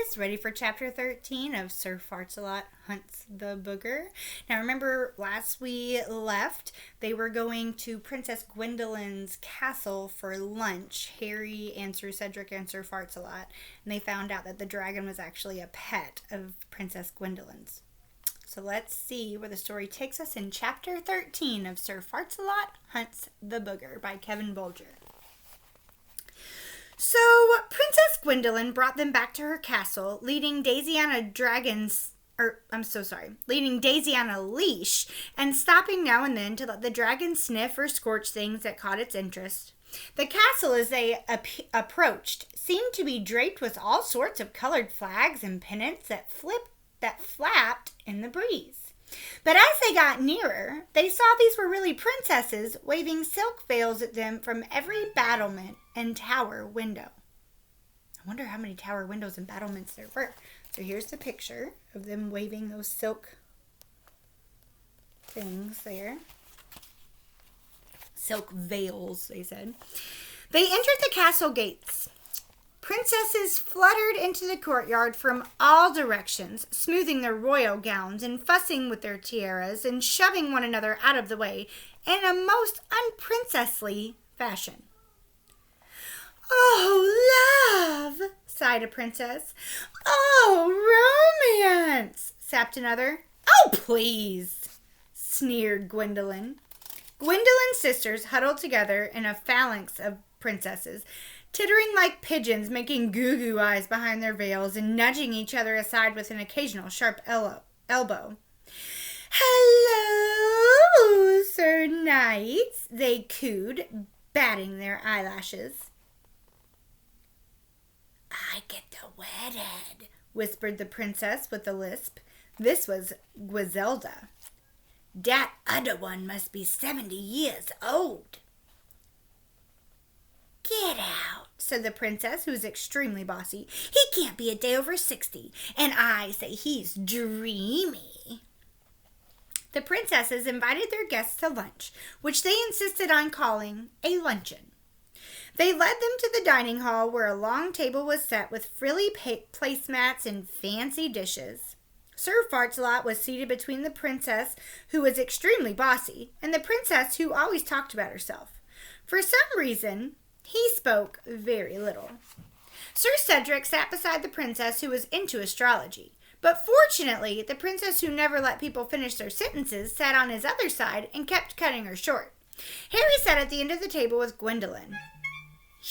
guys, ready for chapter 13 of Sir Farts-a-Lot Hunts the Booger. Now remember, last we left, they were going to Princess Gwendolyn's castle for lunch. Harry and Sir Cedric and Sir Farts-a-Lot. And they found out that the dragon was actually a pet of Princess Gwendolyn's. So let's see where the story takes us in chapter 13 of Sir Farts-a-Lot Hunts the Booger by Kevin Bolger. So, Princess Gwendolyn brought them back to her castle, leading Daisy on a leash and stopping now and then to let the dragon sniff or scorch things that caught its interest. The castle, as they approached, seemed to be draped with all sorts of colored flags and pennants that flapped in the breeze. But as they got nearer, they saw these were really princesses waving silk veils at them from every battlement and tower window. I wonder how many tower windows and battlements there were. So here's the picture of them waving those silk things there. Silk veils, they said. They entered the castle gates. Princesses fluttered into the courtyard from all directions, smoothing their royal gowns and fussing with their tiaras and shoving one another out of the way in a most unprincessly fashion. "Oh, love," sighed a princess. "Oh, romance," sapped another. "Oh, please," sneered Gwendolyn. Gwendolyn's sisters huddled together in a phalanx of princesses, tittering like pigeons, making goo-goo eyes behind their veils and nudging each other aside with an occasional sharp elbow. "Hello, Sir Knights," they cooed, batting their eyelashes. "I get the wet-head," whispered the princess with a lisp. This was Griselda. "Dat other one must be 70 years old." "Get out," said the princess, who was extremely bossy. "He can't be a day over 60, and I say he's dreamy." The princesses invited their guests to lunch, which they insisted on calling a luncheon. They led them to the dining hall where a long table was set with frilly placemats and fancy dishes. Sir Farts-a-Lot was seated between the princess, who was extremely bossy, and the princess who always talked about herself. For some reason, he spoke very little. Sir Cedric sat beside the princess, who was into astrology. But fortunately, the princess who never let people finish their sentences sat on his other side and kept cutting her short. Harry sat at the end of the table with Gwendolyn.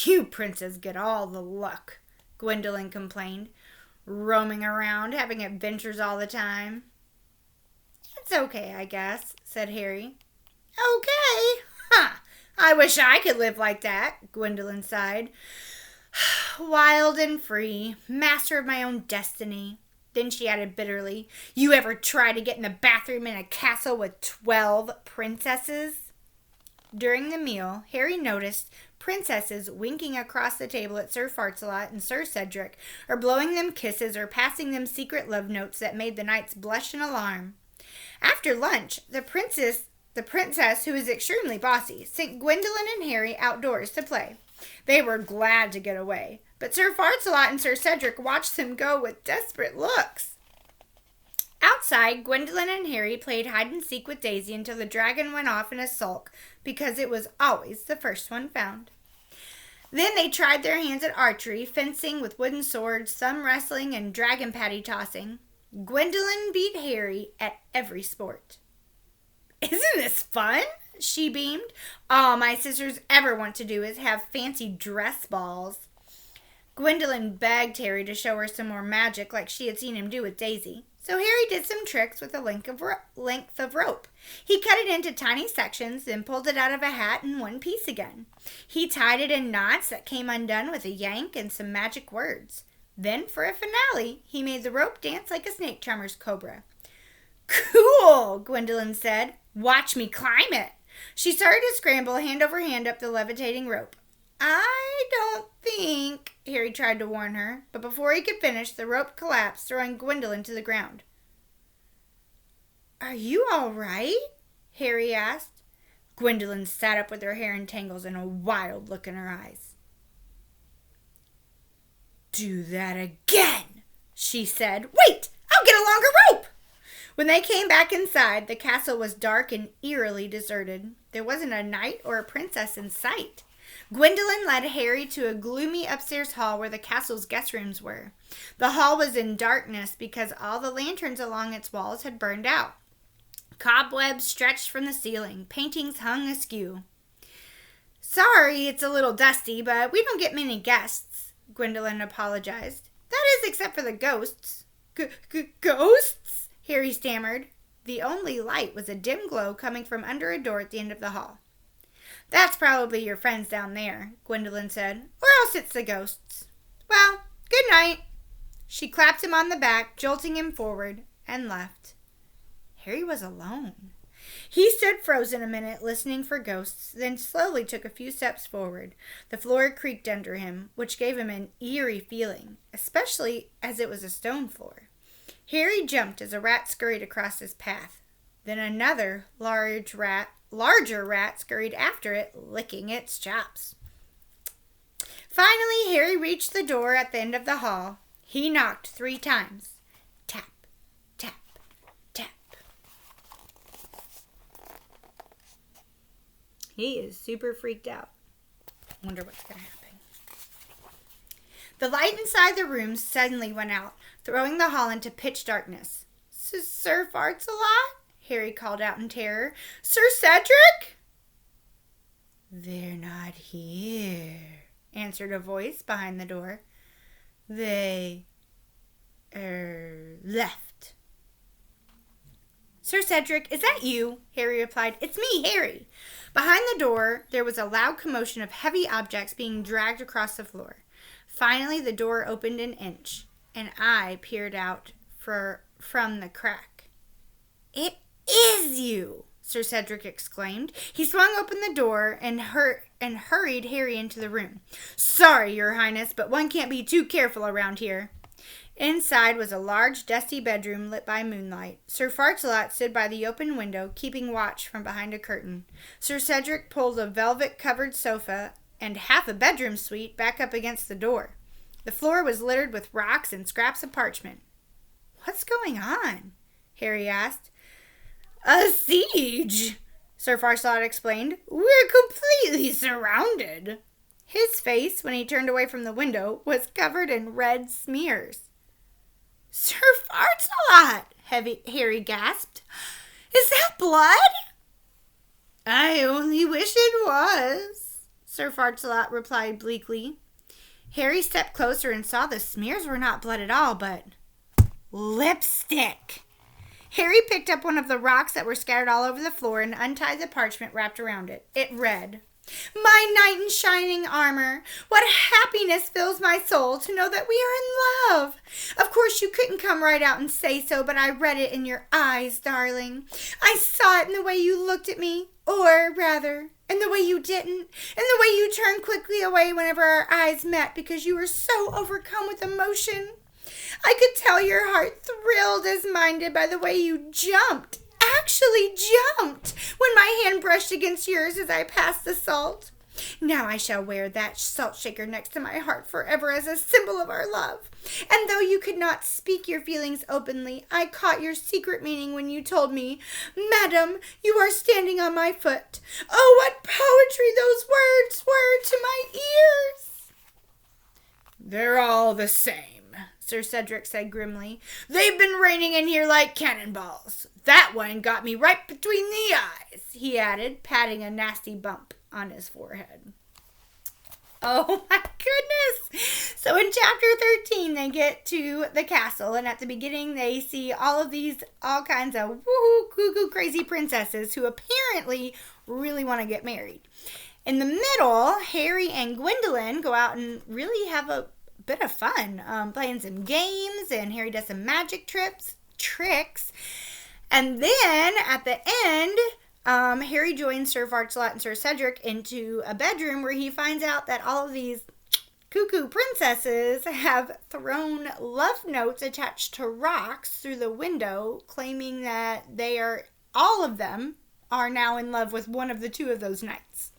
"You princes get all the luck," Gwendolyn complained, "roaming around, having adventures all the time." "It's okay, I guess," said Harry. "Okay? Ha! I wish I could live like that," Gwendolyn sighed. "Wild and free, master of my own destiny." Then she added bitterly, "You ever try to get in the bathroom in a castle with 12 princesses? During the meal, Harry noticed princesses winking across the table at Sir Farts-a-Lot and Sir Cedric, or blowing them kisses or passing them secret love notes that made the knights blush in alarm. After lunch, the princess, who was extremely bossy, sent Gwendolyn and Harry outdoors to play. They were glad to get away, but Sir Farts-a-Lot and Sir Cedric watched them go with desperate looks. Outside, Gwendolyn and Harry played hide-and-seek with Daisy until the dragon went off in a sulk, because it was always the first one found. Then they tried their hands at archery, fencing with wooden swords, thumb wrestling, and dragon patty tossing. Gwendolyn beat Harry at every sport. "Isn't this fun?" she beamed. "All my sisters ever want to do is have fancy dress balls." Gwendolyn begged Harry to show her some more magic like she had seen him do with Daisy. So Harry did some tricks with a length of rope. He cut it into tiny sections, then pulled it out of a hat in one piece again. He tied it in knots that came undone with a yank and some magic words. Then, for a finale, he made the rope dance like a snake charmer's cobra. "Cool," Gwendolyn said. "Watch me climb it." She started to scramble hand over hand up the levitating rope. "I don't think," Harry tried to warn her, but before he could finish, the rope collapsed, throwing Gwendolyn to the ground. "Are you all right?" Harry asked. Gwendolyn sat up with her hair in tangles and a wild look in her eyes. "Do that again," she said. Wait, I'll get a longer rope. When they came back inside, the castle was dark and eerily deserted. There wasn't a knight or a princess in sight. Gwendolyn led Harry to a gloomy upstairs hall where the castle's guest rooms were. The hall was in darkness because all the lanterns along its walls had burned out. Cobwebs stretched from the ceiling. Paintings hung askew. Sorry, it's a little dusty, but we don't get many guests, Gwendolyn apologized. That is, except for the ghosts. Ghosts? Harry stammered. The only light was a dim glow coming from under a door at the end of the hall. That's probably your friends down there, Gwendolyn said, or else it's the ghosts. Well, good night. She clapped him on the back, jolting him forward, and left. Harry was alone. He stood frozen a minute, listening for ghosts, then slowly took a few steps forward. The floor creaked under him, which gave him an eerie feeling, especially as it was a stone floor. Harry jumped as a rat scurried across his path. Then another larger rat scurried after it, licking its chops. Finally, Harry reached the door at the end of the hall. He knocked 3 times. Tap, tap, tap. He is super freaked out. Wonder what's going to happen. The light inside the room suddenly went out, throwing the hall into pitch darkness. Sir Fartsalot? Harry called out in terror. Sir Cedric? They're not here, answered a voice behind the door. They left. Sir Cedric, is that you? Harry replied. It's me, Harry. Behind the door, there was a loud commotion of heavy objects being dragged across the floor. Finally, the door opened an inch. An eye peered out from the crack. It is you, Sir Cedric exclaimed. He swung open the door and hurried Harry into the room. Sorry, Your Highness, but one can't be too careful around here. Inside was a large, dusty bedroom lit by moonlight. Sir Fartsalot stood by the open window, keeping watch from behind a curtain. Sir Cedric pulled a velvet-covered sofa and half a bedroom suite back up against the door. The floor was littered with rocks and scraps of parchment. What's going on? Harry asked. A siege, Sir Fartsalot explained. We're completely surrounded. His face, when he turned away from the window, was covered in red smears. Sir Fartsalot, Harry gasped. Is that blood? I only wish it was, Sir Fartsalot replied bleakly. Harry stepped closer and saw the smears were not blood at all, but lipstick. Harry picked up one of the rocks that were scattered all over the floor and untied the parchment wrapped around it. It read, My knight in shining armor, what happiness fills my soul to know that we are in love. Of course you couldn't come right out and say so, but I read it in your eyes, darling. I saw it in the way you looked at me, or rather, in the way you didn't, in the way you turned quickly away whenever our eyes met because you were so overcome with emotion. I could tell your heart thrilled as mine did by the way you jumped, actually jumped, when my hand brushed against yours as I passed the salt. Now I shall wear that salt shaker next to my heart forever as a symbol of our love. And though you could not speak your feelings openly, I caught your secret meaning when you told me, Madam, you are standing on my foot. Oh, what poetry those words were to my ears! They're all the same, Sir Cedric said grimly. They've been raining in here like cannonballs. That one got me right between the eyes, he added, patting a nasty bump on his forehead. Oh my goodness! So in chapter 13, they get to the castle, and at the beginning, they see all kinds of woohoo, cuckoo, crazy princesses who apparently really want to get married. In the middle, Harry and Gwendolyn go out and really have a bit of fun, playing some games, and Harry does some magic tricks. And then at the end, Harry joins Sir Fartsalot and Sir Cedric into a bedroom where he finds out that all of these cuckoo princesses have thrown love notes attached to rocks through the window, claiming that all of them are now in love with one of the two of those knights.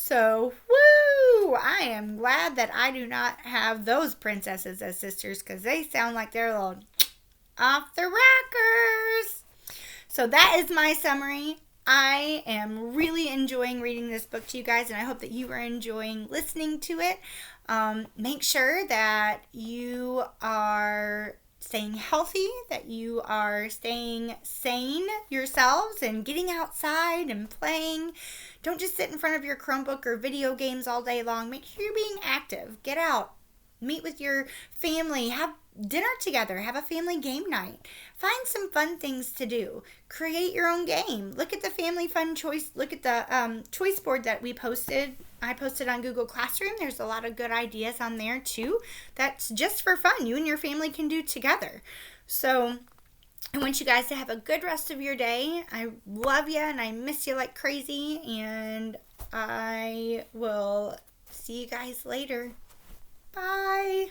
So, woo! I am glad that I do not have those princesses as sisters because they sound like they're a little off the rockers. So that is my summary. I am really enjoying reading this book to you guys, and I hope that you are enjoying listening to it. Make sure that you are staying healthy, that you are staying sane yourselves and getting outside and playing. Don't just sit in front of your Chromebook or video games all day long. Make sure you're being active. Get out. Meet with your family. Have dinner together. Have a family game night. Find some fun things to do. Create your own game. Look at the family fun choice. Look at the choice board that we posted. I posted on Google Classroom. There's a lot of good ideas on there too. That's just for fun. You and your family can do together. So I want you guys to have a good rest of your day. I love you and I miss you like crazy. And I will see you guys later. Bye.